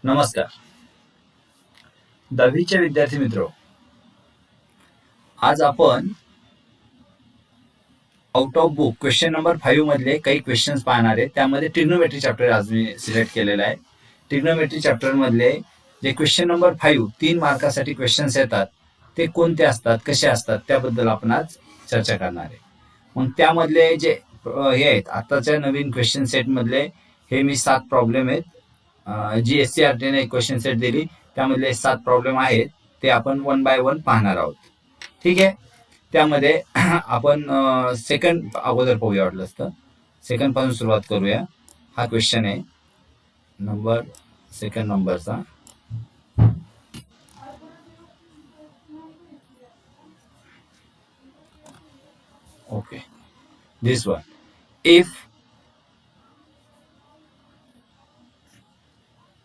नमस्कार. 10वीचे विद्यार्थी मित्र, आज आपण out of book question number 5 मधले काही क्वेश्चन्स पाहणार आहे. त्यामध्ये ट्रिग्नोमेट्री चॅप्टर आज मी सिलेक्ट केलेला आहे. ट्रिग्नोमेट्री चॅप्टर मधले जे क्वेश्चन नंबर 5 3 मार्कासाठी क्वेश्चन्स येतात ते कोणते असतात, कसे असतात, त्याबद्दल आपण आज चर्चा करणार आहे. मग त्यामधले जे हे आहेत आताच्या नवीन क्वेश्चन सेट मधले हे मी 7 प्रॉब्लेम आहेत. GSCRT एक क्वेश्चन सेट दिली, त्यामधले 7 प्रॉब्लेम आहेत, ते आपण 1 बाय 1 पाहणार आहोत. ठीक आहे. त्यामध्ये आपण सेकंड अगोदर पाहूया. वाटलं असतं सेकंड पासून सुरुवात करूया. हा क्वेश्चन आहे सेकंड नंबरचा. Okay, this one. If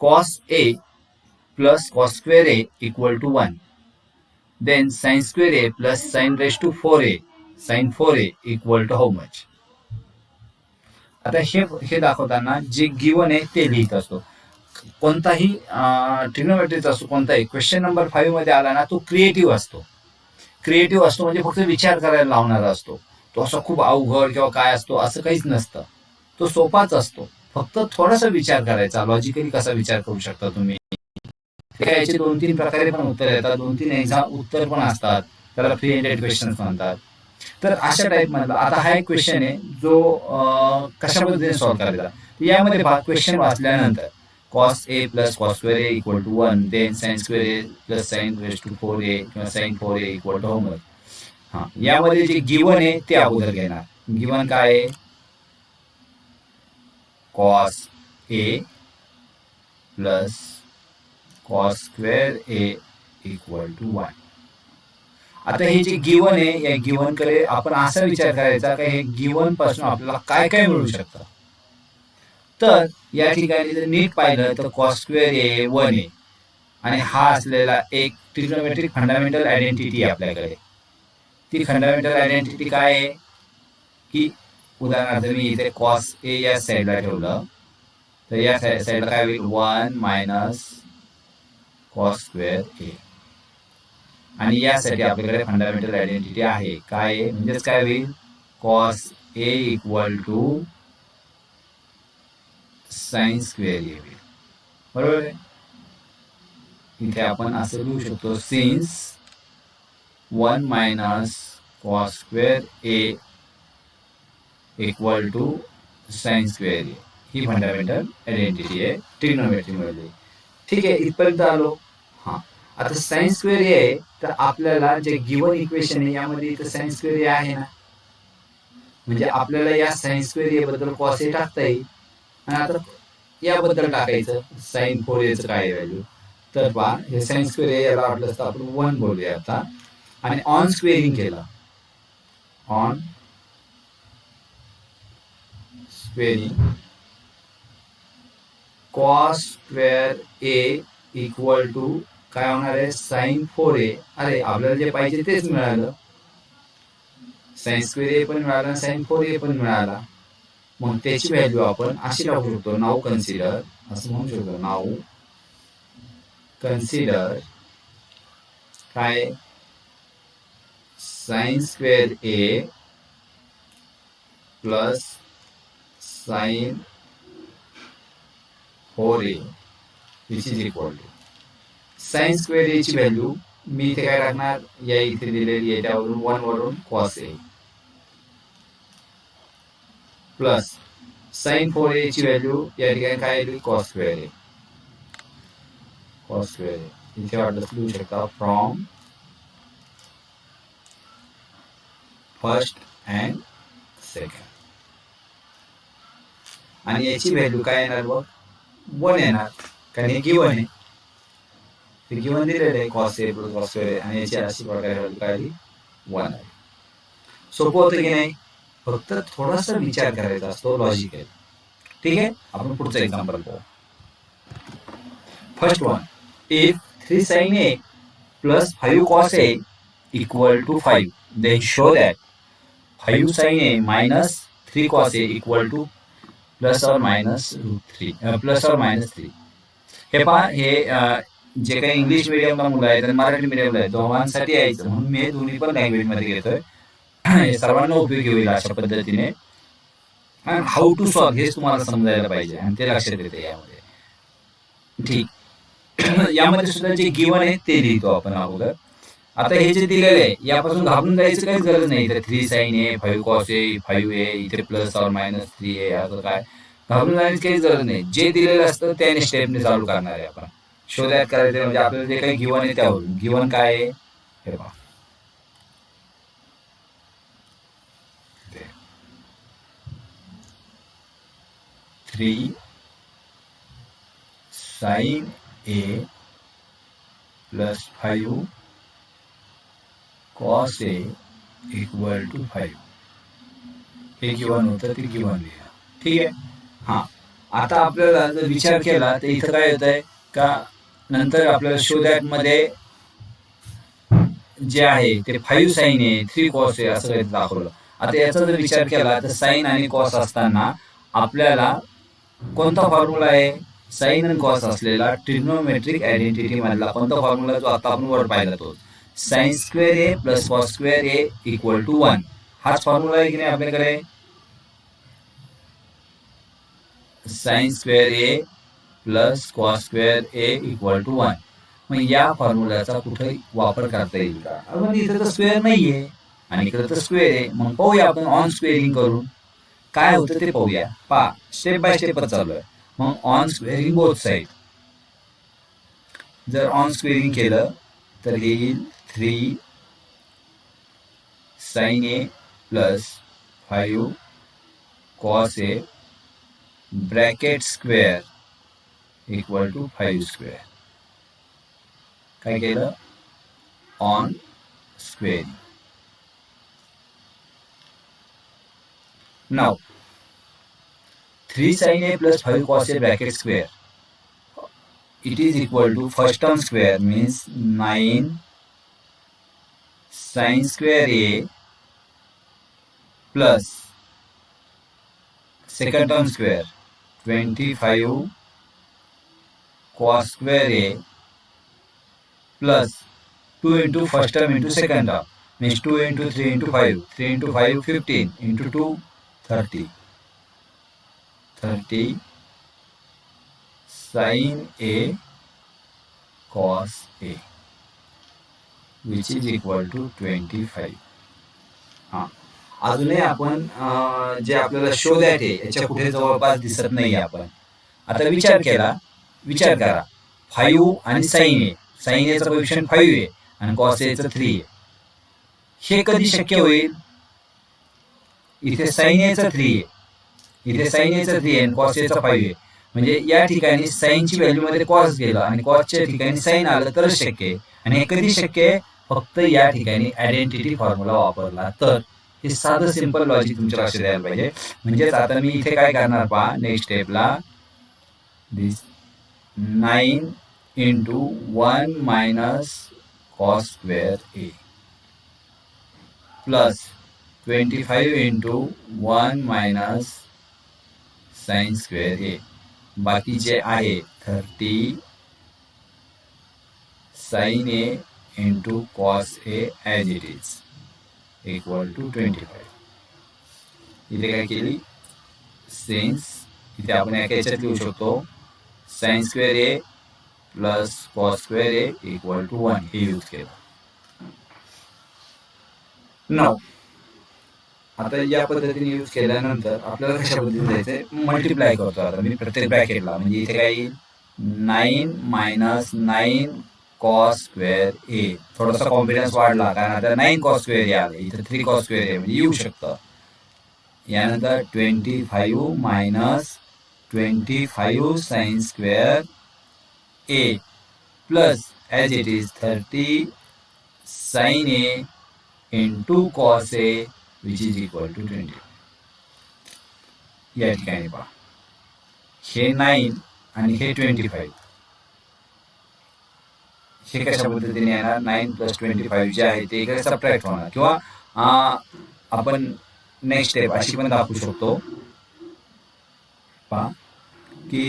cos A plus cos square A equal to 1, then sin square A plus sin raised to 4A sin 4A equal to how much? आता हे दाखवताना जे गिवन आहे ते लिहित असतो. कोणताही ट्रिग्नोमेट्रीचा असो, कोणताही क्वेश्चन नंबर 5 मध्ये आला ना, तो क्रिएटिव्ह असतो. क्रिएटिव्ह असतो म्हणजे फक्त विचार करायला लावणारा असतो. तो असं खूप अवघड किंवा काय असतो असं काहीच नसतं. तो सोपाच असतो. फक्त थोडासा विचार करायचा. लॉजिकली कसा विचार करू शकता तुम्ही. याचे 2-3 प्रकारे पण उत्तर येतात. 2-3 एक्झाम उत्तर पण असतात. त्याला फ्री एंडेड क्वेश्चन म्हणतात. तर अशा टाईप मधला आता हा एक क्वेश्चन आहे जो कशा पद्धतीने सॉल्व्ह करायचा. यामध्ये क्वेश्चन वाचल्यानंतर cos A plus cos square A equal to 1, then sin square A plus sin raised to 4A किंवा sin 4A equal to how much? हा, यामध्ये जे गिवन आहे ते अगोदर घेणार. गिवन काय आहे? cos A plus cos square A equal to 1. आता हे जे गिवन आहे, या गिवन कडे आपण असा विचार करायचा की हे गिवन पासून आपल्याला काय काय मिळू शकतं. तर या ठिकाणी जर नीट पाहिलं तर cos square A 1 आहे आणि हा असलेला एक ट्रिग्नोमेट्रिक फंडामेंटल आयडेंटिटी आपल्याकडे. ती फंडामेंटल आयडेंटिटी काय आहे की उदाहरणार्थ मी इथे cos A या साईडला ठेवलं तर या साईडला काय होईल? 1 मायनस cos square A. आणि यासाठी आपल्याकडे फंडामेंटल आयडेंटिटी आहे. काय आहे? म्हणजेच काय होईल? cos A equal to sine square A होईल. बरोबर आहे. इथे आपण असं लिहू शकतो, since 1 minus cos square A equal to sine square A. ही फंडामेंटल आयडेंटिटी आहे ट्रिग्नोमेट्री मध्ये. ठीक आहे, इथपर्यंत आलो. हा, आता साइन स्क्वेअर A आहे तर आपल्याला जे गिवन इक्वेशन आहे यामध्ये इथं साइन स्क्वेअर A आहे ना, म्हणजे आपल्याला या साइन स्क्वेअर A बद्दल cos A टाकता येईल. आणि आता याबद्दल टाकायचं साइन 4A चं काय व्हॅल्यू. तर पहा, हे साइन स्क्वेअर A याला वाटलं असतं आपण 1 बोलूया आता. आणि ऑन स्क्वेअरिंग केलं. On squaring cos square A equal to काय होणार आहे? Sign 4A. अरे आपल्याला जे पाहिजे तेच मिळालं. साइन स्क्वेअर A पण मिळाला, साइन 4A पण मिळाला. मग त्याची व्हॅल्यू आपण अशी टाकू शकतो. नाऊ कन्सिडर, असं म्हणू शकतो. नाऊ कन्सिडर काय? Sine square A plus sine 4A which is equal to sine square A ची व्हॅल्यू मी इथे काय टाकणार? या इथे दिलेली आहे त्यावरून 1 वरून cos A plus sine 4A ची व्हॅल्यू या ठिकाणी काय येईल? cos square A. cos square A इथे वाटलं लिहू शकता फ्रॉम फर्स्ट अँड सेकंड. आणि याची व्हॅल्यू काय येणार? बघ 1 येणार, कारण हे गिवन आहे. ते गिवन दिलेलं आहे cos A plus cos square A आणि याची अशी प्रकारे व्हॅल्यू काय आली? 1 आली. सोपं होतं की नाही? फक्त थोडासा विचार करायचा असतो, लॉजिक आहे. ठीक आहे, आपण पुढचं एक्झाम्पल पाहू. First one, if 3 sin A plus 5 cos A equal to 5, then show that 5 sin A minus 3 cos A equal to plus or minus root 3 plus or minus 3. हे पहा, हे जे काही इंग्लिश मिडियमला मुलं आहेत आणि मराठी मिडियमला आहेत दोघांसाठी यायचं म्हणून मी दोन्ही पण लँग्वेजमध्ये घेतोय. हे सर्वांना उपयोगी होईल अशा पद्धतीने. आणि हाऊ टू सॉल्व हेच तुम्हाला समजायला पाहिजे आणि ते लक्षात येते यामध्ये. ठीक. यामध्ये सुद्धा जे गिवन आहे ते लिहितो आपण अगोदर. आता हे जे दिलेलं आहे यापासून घाबरून जायचं काहीच गरज नाही. इथे 3 sin a 5 cos a 5a इथे प्लस और मायनस 3a असं काय घाबरून जाण्याची काहीच गरज नाही. जे दिलेलं असतं त्याने स्टेपने चालू करणार आहे आपण. शो दॅट करायचं म्हणजे आपल्याला जे काही गिवन आहे त्यावरून. गिवन काय आहे हे पहा. Three sin a plus 5 cos a equal to 5. हे गिवन होतं ते गिवन लिहा. ठीक आहे. हां, आता आपल्याला जर विचार केला तर इथं काय होत आहे का नंतर आपल्याला शो दॅट मध्ये जे आहे ते 5 sin a 3 cos a असं काही दाखवलं. आता याचा जर विचार केला तर साइन आणि कॉस असताना आपल्याला कोणता फॉर्म्युला आहे साइन आणि कॉस असलेला ट्रिग्नोमेट्रिक आयडेंटिटी मधला कोणता फॉर्म्युला जो आता आपण वर पाहिला तो sine square A plus cos square A equal to 1 हाच फॉर्म्युला आहे की नाही आपल्याकडे. Sine square A plus cos square A equal to 1. मग या फॉर्म्युलाचा कुठे वापर करता येईल का. म्हणजे इथे तर स्क्वेअर नाहीये आणि इकडे तर स्क्वेअर आहे. मग पाहूया आपण ऑन स्क्वेअरिंग करून काय होतं ते पाहूया. पहा स्टेप बाय स्टेप चालू आहे. मग ऑन स्क्वेअरिंग बोथ साइड. जर ऑन स्क्वेअरिंग केलं तर येईल 3 sin a plus 5 cos a bracket square equal to 5 square. काय केलं on squaring. Now 3 sin a plus 5 cos a bracket square it is equal to first term square means 9 sin square a plus second term square 25 cos square a plus 2 into first term into second term means 2 into 3 into 5 3 into 5 15 into 2 30 sin a cos a which is equal to 25. हां, अजूनही आपण जे आपल्याला show that आहे याच्या कुठे जवळपास दिसत नाही आपण. आता विचार करा 5 आणि साइन ए. साइन एचा कोएफिशियंट 5 आहे आणि कॉस एचा 3 आहे. हे कधी शक्य होईल. इथे साइन एचा 3 आहे इथे साइन एचा 3 आहे आणि कॉस एचा 5 आहे. म्हणजे या ठिकाणी साइनची व्हॅल्यू मध्ये कॉस गेलं आणि कॉसच्या ठिकाणी साइन आलं तरच शक्य आहे. आणि हे कधी शक्य आहे फक्त या ठिकाणी आयडेंटिटी फॉर्म्युला वापरला तर. हे साधं सिंपल लॉजिक तुमच्या लक्षात यायला पाहिजे. म्हणजेच आता मी इथे काय करणार पहा नेक्स्ट स्टेपला दिस 9 into 1 minus cos square a plus 25 into 1 minus sin square a. बाकीचे आहे 30 sin a into cos a as it is equal to 25. इथे काय केली सिन्स इथे आपण एका याच्यात लिहू शकतो sin square a plus cos square a equal to 1 हे यूज केलं. नाउ आता या पद्धतीने यूज केल्यानंतर आपल्याला कशा पद्धतीने जायचंय मल्टिप्लाय करतो. आता मी प्रत्येक ब्रॅकेटला म्हणजे इथे काय येईल 9 मायनस 9 कॉस स्क्वेअर ए. थोडासा कॉन्फिडन्स वाढला कारण आता 9 कॉस स्क्वेअर ए आले इथे 3 कॉस स्क्वेअर ए म्हणजे येऊ शकतं. यानंतर 25 minus 25 sign square a plus as it is 30 sin a into cos a which is equal to 20. या ठिकाणी पहा हे 9 आणि हे 25 हे कशा पद्धतीने येणार 9 प्लस 25 जे आहे ते इकडे सबट्रॅक्ट होणार किंवा आपण नेक्स्ट स्टेप अशी पण दाखवू शकतो पहा की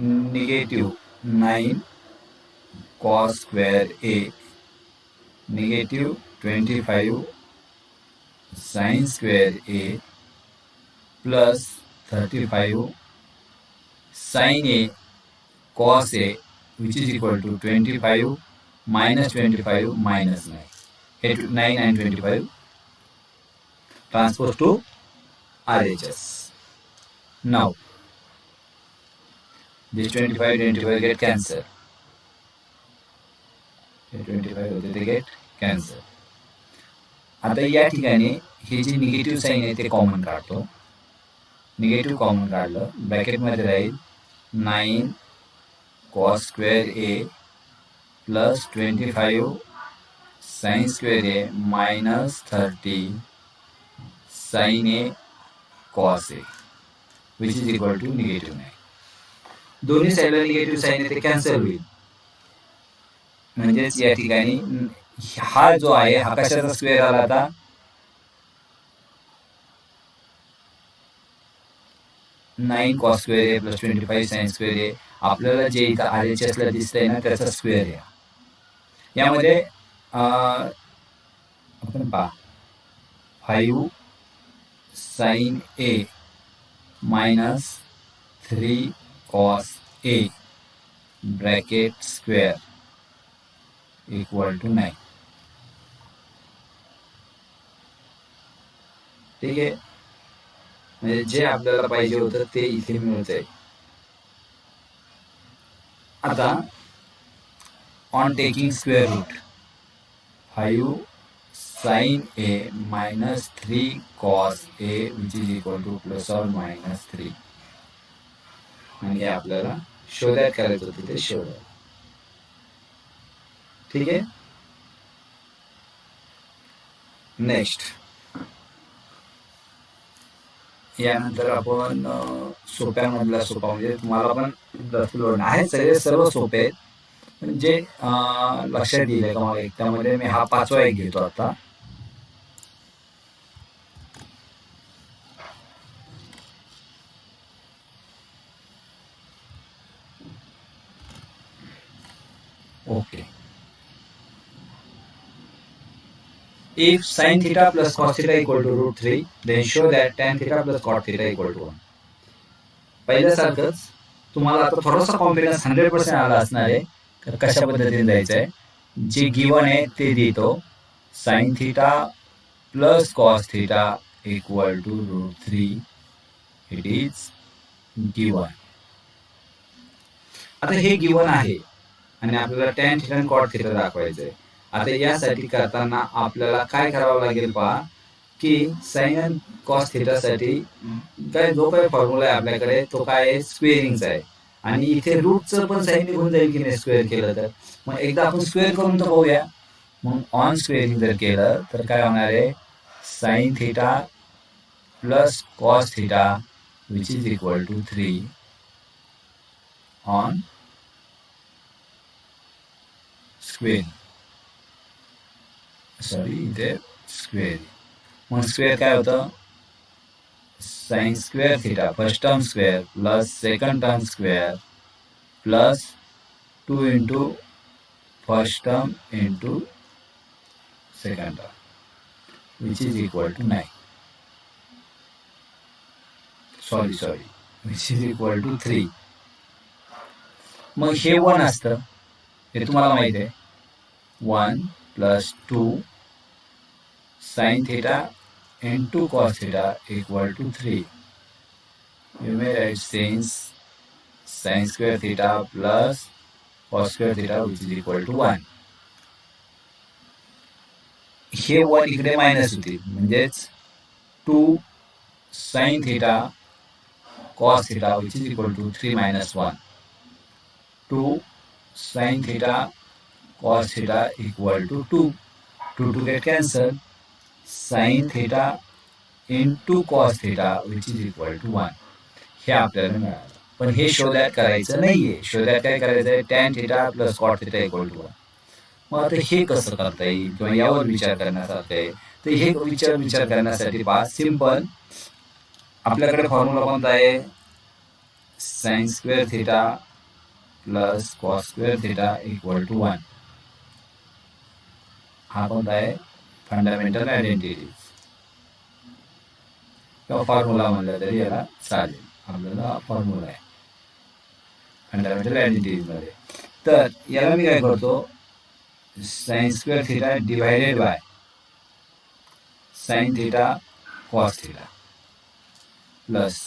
negative 9 cos square a negative 25 sin square a plus 35 sin a cos a which is equal to 25 minus 25 minus 9. 9 and 25 transpose to RHS. Now this 25 get cancelled. 25 होते ते गेट कॅन्सल. आता या ठिकाणी हे जे निगेटिव्ह साईन आहे ते common काढतो. निगेटिव्ह कॉमन काढलं ब्रॅकेटमध्ये राहील 9 cos square a plus 25 sin square a minus 30 sin a cos a which is equal to negative 9. दोन्ही साईडला निगेटिव्ह साईन आहे ते कॅन्सल होईल. म्हणजेच या ठिकाणी हा जो आहे हा कशाचा स्क्वेअर आला आता 9 cos square a plus 25 sin square a आपल्याला जे इथं RHS ला दिसतंय ना त्याचा स्क्वेअर आहे. यामध्ये आपण पहा 5 sin a minus 3 cos a bracket square equal to 9. ठीक आहे. म्हणजे जे आपल्याला पाहिजे होतं ते इथे मिळतंय. आता on taking square root 5 sin a minus 3 cos a which is equal to plus or minus 3. आणि आपल्याला शोधायला करायचं होतं ते शोधा. ठीक आहे. नेक्स्ट यानंतर आपण सोप्यामधला सोपा म्हणजे तुम्हाला पण लोड आहे सगळे सर्व सोपे आहेत. म्हणजे लक्षात येईल का मला एक त्यामध्ये मी हा 5वा एक घेतो आता. Okay. If sin theta plus cos theta equal to root 3, then show that tan theta plus cot theta equal to 1. पहिल्यासारखंच तुम्हाला आता थोडासा कॉन्फिडन्स 100% आला असणार आहे. कशा पद्धतीने द्यायचं आहे जे गिवन आहे ते देतो. sin theta plus cos theta equal to root 3. It is given. आता हे गिवन आहे आणि आपल्याला tan theta आणि cot theta दाखवायचं आहे. आता यासाठी करताना आपल्याला काय करावं लागेल पहा की साइन आणि कॉस थीटासाठी काय जो काही फॉर्म्युला आहे आपल्याकडे तो काय आहे स्क्वेअरिंगचा आहे. आणि इथे रूटचं पण साइन निघून जाईल की नाही स्क्वेअर केलं तर. मग एकदा आपण स्क्वेअर करून तर पाहूया. मग ऑन स्क्वेअरिंग जर केलं तर काय होणार आहे sine theta plus cos theta which is equal to 3 on squaring. Sorry इथे स्क्वेअर. मग स्क्वेअर काय होतं sine square theta first term square plus second term square plus 2 into first term into second term which is equal to 9. Sorry which is equal to 3. मग हे 1 असतं हे तुम्हाला माहिती आहे. 1 plus 2 sin theta into cos theta equal to 3. You may write since sin square theta plus cos square theta which is equal to 1. हे 1 इकडे minus होतील म्हणजेच 2 sin theta cos theta which is equal to 3 minus 1. 2 sin theta cos theta equal to 2. 2 get cancelled. Sin theta into cos theta which is equal to 1. हे आपल्याला मिळालं. पण हे शोधात करायचं नाहीये. शोधात काय करायचं आहे tan theta plus cot theta equal to 1. मग आता हे कसं करता येईल किंवा यावर विचार करण्यासारखं आहे. तर हे विचार करण्यासाठी पहा सिंपल आपल्याकडे फॉर्म्युला कोणता आहे sin square theta plus cos square theta equal to 1. हा कोणता आहे? फंडामेंटल आयडेंटिटीज किंवा फॉर्म्युला म्हणलं तरी याला चालेल. आपल्याला फॉर्म्युला आहे फंडामेंटल आयडेंटिटीज मध्ये. तर याला मी काय करतो, sine square theta divided by sine theta cos theta plus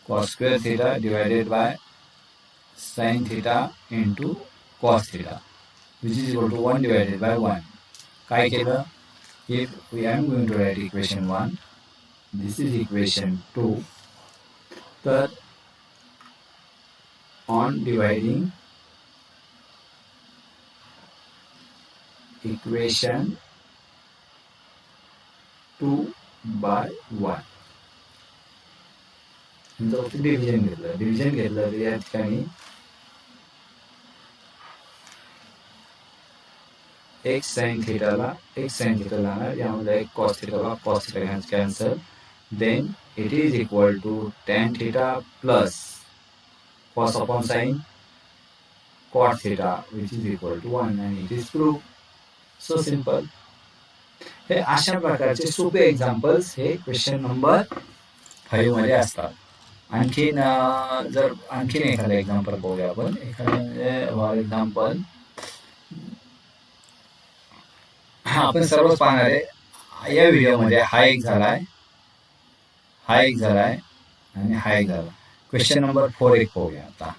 cos square theta divided by sine theta into cos theta which is equal to 1 divided by 1. काय केलं? If we are going to write equation 1, this is equation 2. तर on dividing equation 2 by 1 division घेतलं तर या ठिकाणी एक sine थिटाला यामध्ये एक कॉस थिटाला cos theta cancel. Then it is equal to tan theta plus cos upon sine cot theta which is equal to 1 आणि it is proof. So simple. हे अशा प्रकारचे सोपे एक्झाम्पल्स हे क्वेश्चन नंबर 5 मध्ये असतात. आणखीन जर आणखीन एखादं एक्झाम्पल बघूया आपण. एखादं एक्झाम्पल आपण सर्वच पाहणार आहे या व्हिडिओमध्ये. हा एक झालाय आणि हा एक झाला. क्वेश्चन नंबर 4 एक बघूया आता.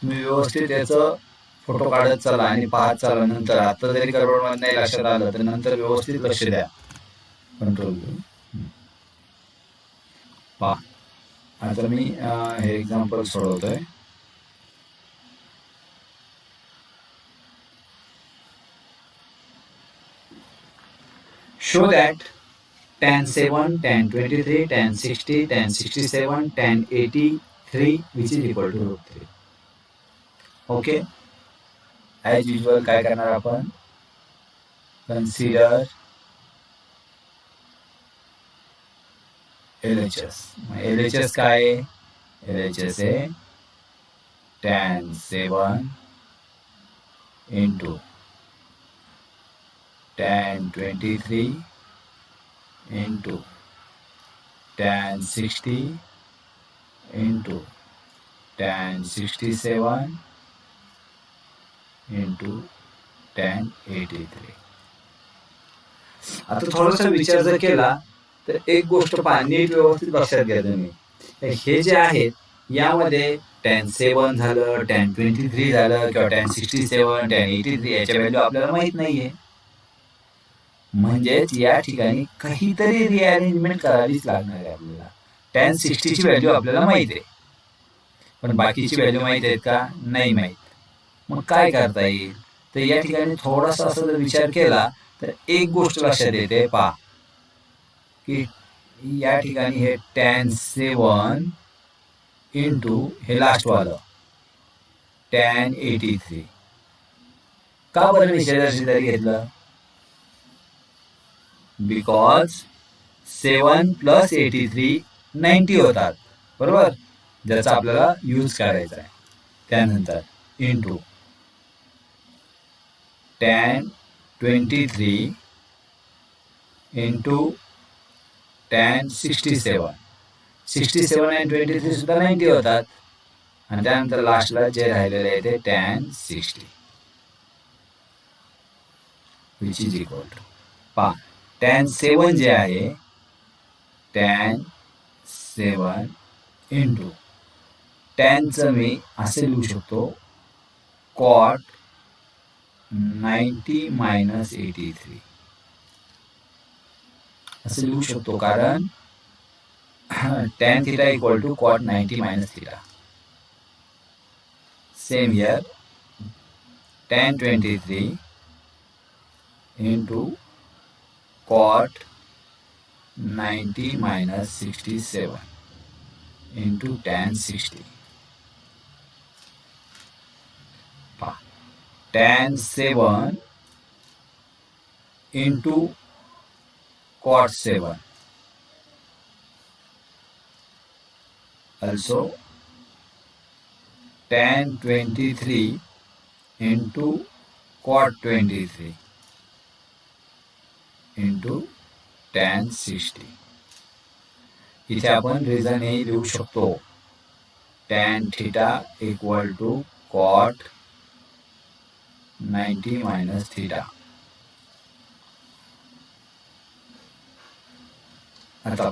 तुम्ही व्यवस्थित याचं फोटो काढत चला आणि पाहत चला. नंतर आता जरी गडबड नाही लक्षात आलं तर नंतर व्यवस्थित लक्ष द्या. कंट्रोल पहा. आता मी हे example सोडवतोय. show that tan 7, tan 23, tan 60, tan 67, tan 83 which is equal to root 3. Okay. As usual काय करणार आपण? Consider LHS. LHS काय? LHS आहे tan 7 into tan 23 into tan 60 into tan 67 into tan 83. आता थोडासा विचार जर केला तर एक गोष्ट पहा, नीट व्यवस्थित लक्षात घ्या तुम्ही. हे जे आहेत यामध्ये tan 7 झालं, tan 23 झालं किंवा tan 67, tan 83 याच्या व्हॅल्यू आपल्याला माहित नाहीये. म्हणजेच या ठिकाणी काहीतरी रिअरेंजमेंट करावीच लागणार आहे आपल्याला. tan 60 ची व्हॅल्यू आपल्याला माहित आहे, पण बाकीची व्हॅल्यू माहित आहेत का? नाही माहित. मग काय करता येईल? तर या ठिकाणी थोडासा असं जर विचार केला तर एक गोष्ट लक्षात येते. पहा की या ठिकाणी हे tan 7 इंटू हे लास्ट वालं tan 83. का बरं मी शेजारी घेतलं? बिकॉज 7 प्लस 83 90 होतात, बरोबर, ज्याचा आपल्याला यूज करायचा आहे. त्यानंतर इंटू tan 23 इंटू tan 67. 67 आणि 23 सुद्धा 90 होतात. आणि त्यानंतर लास्टला जे राहिलेले आहे ते tan 60 which is equal to, पहा tan 7 जे आहे tan 7 इंटू टॅनचं मी असे लिहू शकतो कॉट 90 मायनस 83 असे लिहू शकतो, कारण tan theta equal to cot 90 minus theta. Same here, tan 23 into cot 90 minus 67 into tan 60. Tan 7 into cot 7. Also tan 23 into cot 23 into tan 60. इथे आपण रिझन हे लिहू शकतो, tan theta equal to cot 90 minus theta. आता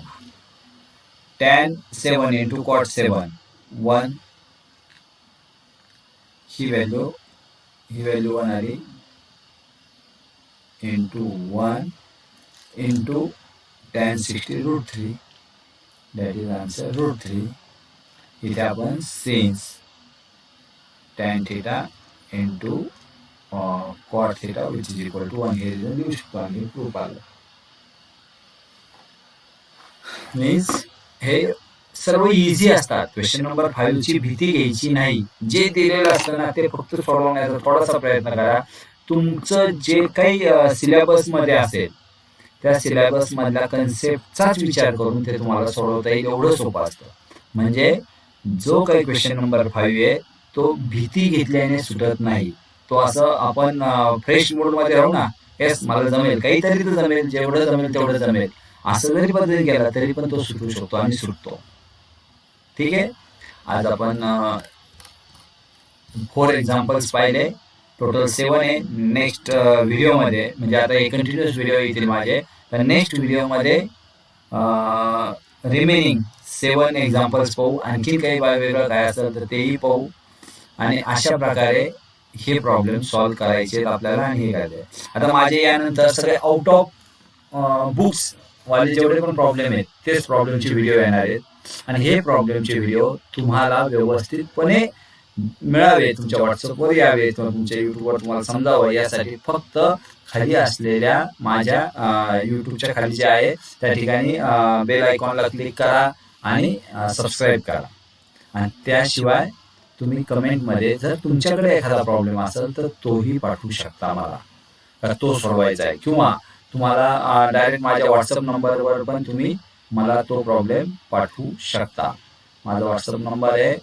tan 7 into cot 7 1, ही value 1 आली into 1 into tan 60 √3, that is answer √3. इथे आपण since tan theta into cot theta which is equal to 1 हे रिझन लिहू शकतो आणि प्रूफ आलं. मीन्स हे सर्व इझी असतात. क्वेश्चन नंबर 5 ची भीती घ्यायची नाही. जे दिलेलं असतं ना ते फक्त सोडवण्याचा थोडासा प्रयत्न करा. तुमचं जे काही सिलेबस मध्ये असेल त्या सिलेबस मधल्या कन्सेप्टचाच विचार करून ते तुम्हाला सोडवता येईल, एवढं सोपं असतं. म्हणजे जो काही क्वेश्चन नंबर 5 आहे तो भीती घेतल्याने सुटत नाही. तो असं आपण फ्रेश मूड मध्ये राहू ना, येस मला जमेल, काहीतरी तर जमेल, जेवढं जमेल तेवढं जमेल, असं जरी पद्धती केला तरी पण तो सुटू शकतो आणि सुटतो. ठीक आहे. आज आपण 4 एक्झाम्पल्स पाहिले, टोटल 7 आहे. नेक्स्ट व्हिडिओमध्ये म्हणजे आता हे कंटिन्युअस व्हिडिओ येतील माझे, तर नेक्स्ट व्हिडिओमध्ये रिमेनिंग 7 एक्झाम्पल्स पाहू. आणखी काही वेगळं काय असेल तर तेही पाहू आणि अशा प्रकारे हे प्रॉब्लेम सॉल्व्ह करायचे आपल्याला. आणि हे करायचे आता माझे यानंतर सगळे आउट ऑफ बुक्स वाले जेवढे पण प्रॉब्लेम आहेत तेच प्रॉब्लेमचे व्हिडिओ येणार आहेत. आणि हे प्रॉब्लेमचे व्हिडिओ तुम्हाला व्यवस्थितपणे मिळावे, तुमच्या व्हॉट्सअपवर यावे किंवा तुमच्या युट्यूबवर तुम्हाला समजावं, यासाठी फक्त खाली असलेल्या माझ्या युट्यूबच्या खाली जे आहे त्या ठिकाणी बेल आयकॉनला क्लिक करा आणि सबस्क्राईब करा. आणि त्याशिवाय तुम्ही कमेंटमध्ये जर तुमच्याकडे एखादा प्रॉब्लेम असेल तर तोही पाठवू शकता मला, तर तो सोडवायचा आहे. किंवा तुम्हाला डायरेक्ट माझ्या व्हॉट्सअप नंबरवर पण तुम्ही मला तो प्रॉब्लेम पाठवू शकता. माझा व्हॉट्सअप नंबर आहे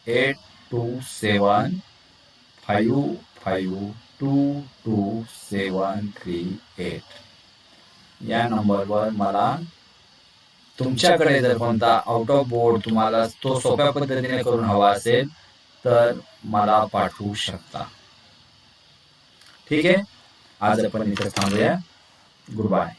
8275522738. या नंबरवर मला तुमच्याकडे जर कोणता आउट ऑफ बोर्ड तुम्हाला तो सोप्या पद्धतीने करून हवा असेल तर मला पाठवू शकता. ठीक आहे. आज आपण इथे थांबूया. Good bye.